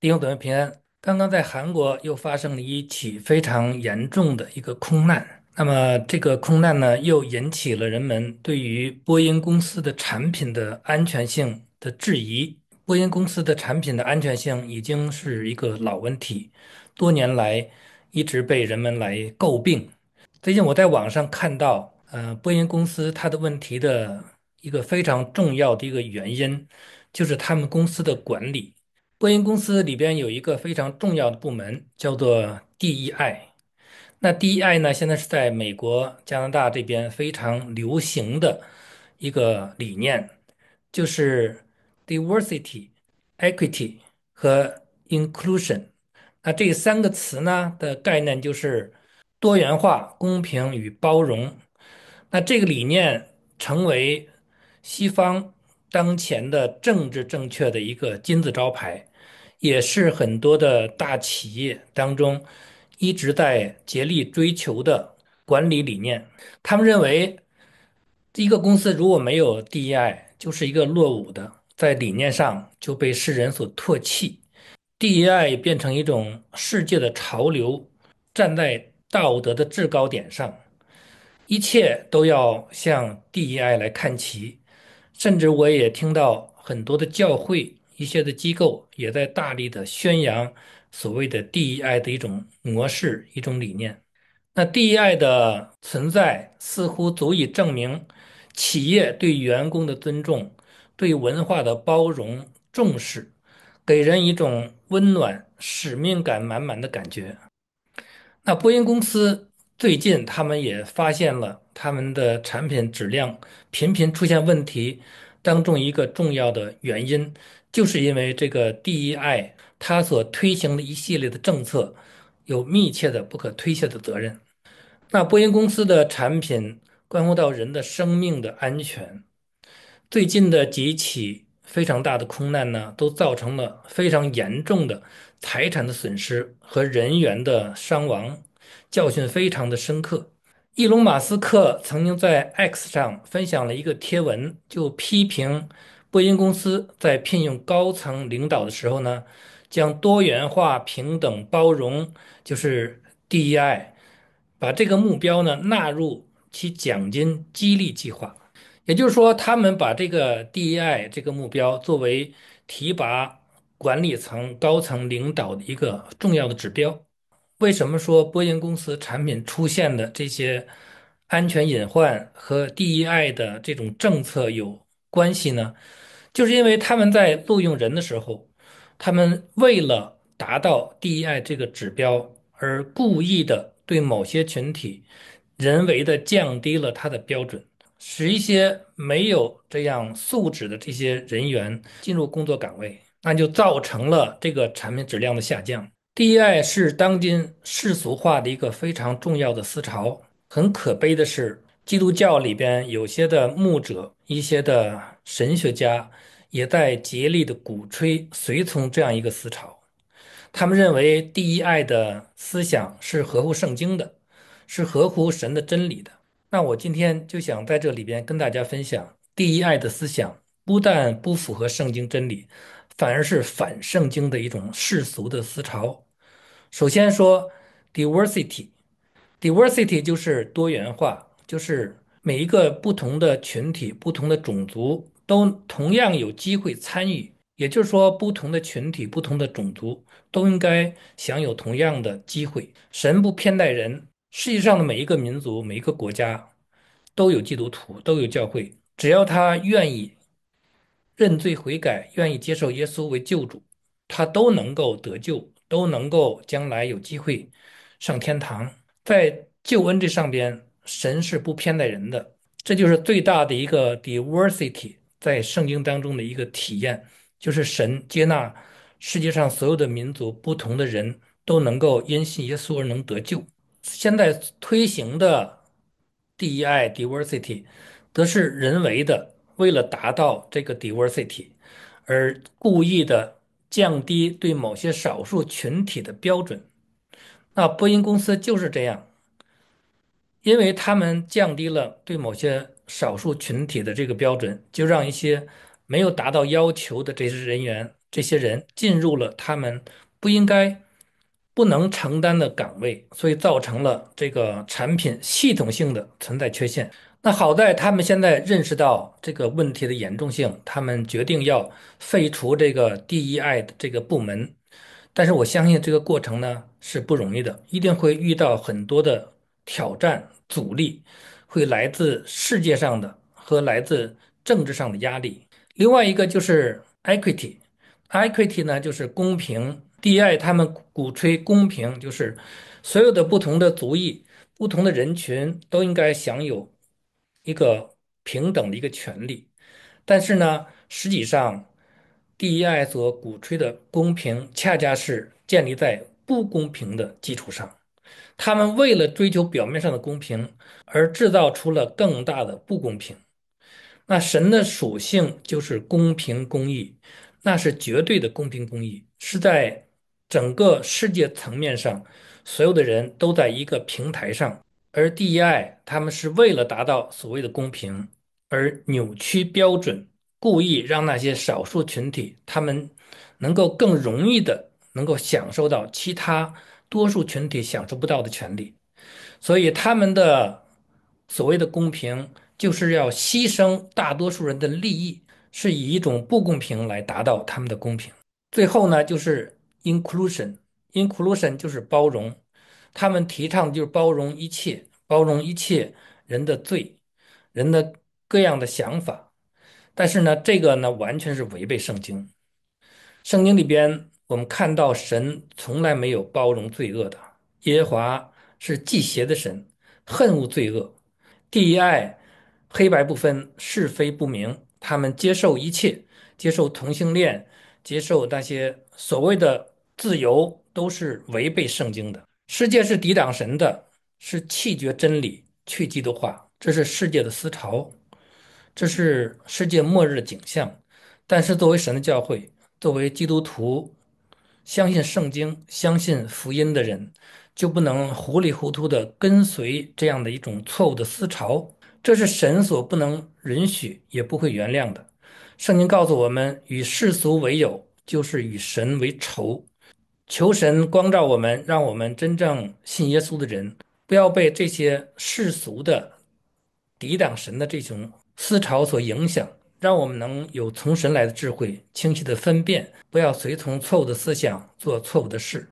弟兄姊妹平安。刚刚在韩国又发生了一起非常严重的一个空难，那么这个空难呢，又引起了人们对于波音公司的产品的安全性的质疑。波音公司的产品的安全性已经是一个老问题，多年来一直被人们来诟病。最近我在网上看到，波音公司它的问题的一个非常重要的一个原因，就是他们公司的管理。波音公司里边有一个非常重要的部门，叫做 DEI。那 DEI 呢，现在是在美国、加拿大这边非常流行的一个理念，就是 diversity、equity 和 inclusion。那这三个词呢的概念就是多元化、公平与包容。那这个理念成为西方当前的政治正确的一个金字招牌，也是很多的大企业当中一直在竭力追求的管理理念。他们认为，一个公司如果没有 DEI，就是一个落伍的，在理念上就被世人所唾弃。DEI 变成一种世界的潮流，站在道德的制高点上。一切都要向 DEI 来看齐，甚至我也听到很多的教会、一些的机构也在大力的宣扬所谓的 DEI 的一种模式、一种理念。那 DEI 的存在似乎足以证明企业对员工的尊重、对文化的包容、重视，给人一种温暖、使命感满满的感觉。那波音公司最近他们也发现了他们的产品质量频频出现问题，当中一个重要的原因，就是因为这个 DEI 它所推行的一系列的政策有密切的不可推卸的责任。那波音公司的产品关乎到人的生命的安全，最近的几起非常大的空难呢，都造成了非常严重的财产的损失和人员的伤亡，教训非常的深刻。伊隆马斯克曾经在 X 上分享了一个贴文，就批评波音公司在聘用高层领导的时候呢，将多元化、平等、包容，就是 DEI，把这个目标呢纳入其奖金激励计划。也就是说，他们把这个 DEI 这个目标作为提拔管理层、高层领导的一个重要的指标。为什么说波音公司产品出现的这些安全隐患和 DEI 的这种政策有关系呢？就是因为他们在录用人的时候，他们为了达到 DEI 这个指标，而故意的对某些群体人为的降低了他的标准。使一些没有这样素质的这些人员进入工作岗位，那就造成了这个产品质量的下降。DEI 是当今世俗化的一个非常重要的思潮。很可悲的是，基督教里边有些的牧者、一些的神学家也在竭力的鼓吹、随从这样一个思潮。他们认为 DEI 的思想是合乎圣经的，是合乎神的真理的。那我今天就想在这里边跟大家分享 DEI 的思想，不但不符合圣经真理，反而是反圣经的一种世俗的思潮。首先说 diversity，diversity 就是多元化，就是每一个不同的群体、不同的种族都同样有机会参与。也就是说，不同的群体、不同的种族都应该享有同样的机会。神不偏待人，世界上的每一个民族、每一个国家都有基督徒，都有教会，只要他愿意认罪悔改，愿意接受耶稣为救主，他都能够得救，都能够将来有机会上天堂。在救恩这上边，神是不偏待人的，这就是最大的一个 diversity 在圣经当中的一个体验，就是神接纳世界上所有的民族、不同的人都能够因信耶稣而能得救。现在推行的 DEI diversity 则是人为的，为了达到这个 diversity 而故意的降低对某些少数群体的标准。那波音公司就是这样，因为他们降低了对某些少数群体的这个标准，就让一些没有达到要求的这些人员这些人进入了他们不应该、不能承担的岗位，所以造成了这个产品系统性的存在缺陷。那好在他们现在认识到这个问题的严重性，他们决定要废除这个 DEI 的这个部门。但是我相信这个过程呢是不容易的，一定会遇到很多的挑战、阻力，会来自世界上的和来自政治上的压力。另外一个就是 equity，equity 呢就是公平，DI 他们鼓吹公平，就是所有的不同的族裔、不同的人群都应该享有一个平等的一个权利。但是呢，实际上 DEI 所鼓吹的公平，恰恰是建立在不公平的基础上。他们为了追求表面上的公平，而制造出了更大的不公平。那神的属性就是公平公义，那是绝对的公平公义，是在整个世界层面上，所有的人都在一个平台上。而 DEI 他们是为了达到所谓的公平，而扭曲标准，故意让那些少数群体他们能够更容易的能够享受到其他多数群体享受不到的权利。所以他们的所谓的公平，就是要牺牲大多数人的利益，是以一种不公平来达到他们的公平。最后呢，就是 inclusion，inclusion 就是包容，他们提倡的就是包容一切，包容一切人的罪，人的各样的想法。但是呢，这个呢，完全是违背圣经。圣经里边，我们看到神从来没有包容罪恶的，耶和华是忌邪的神，恨恶罪恶。第一爱，黑白不分，是非不明，他们接受一切，接受同性恋，接受那些所谓的自由，都是违背圣经的。世界是抵挡神的，是弃绝真理，去基督化，这是世界的思潮。这是世界末日的景象。但是作为神的教会，作为基督徒，相信圣经、相信福音的人，就不能糊里糊涂的跟随这样的一种错误的思潮。这是神所不能允许，也不会原谅的。圣经告诉我们，与世俗为友，就是与神为仇。求神光照我们，让我们真正信耶稣的人，不要被这些世俗的抵挡神的这种思潮所影响，让我们能有从神来的智慧，清晰的分辨，不要随从错误的思想，做错误的事。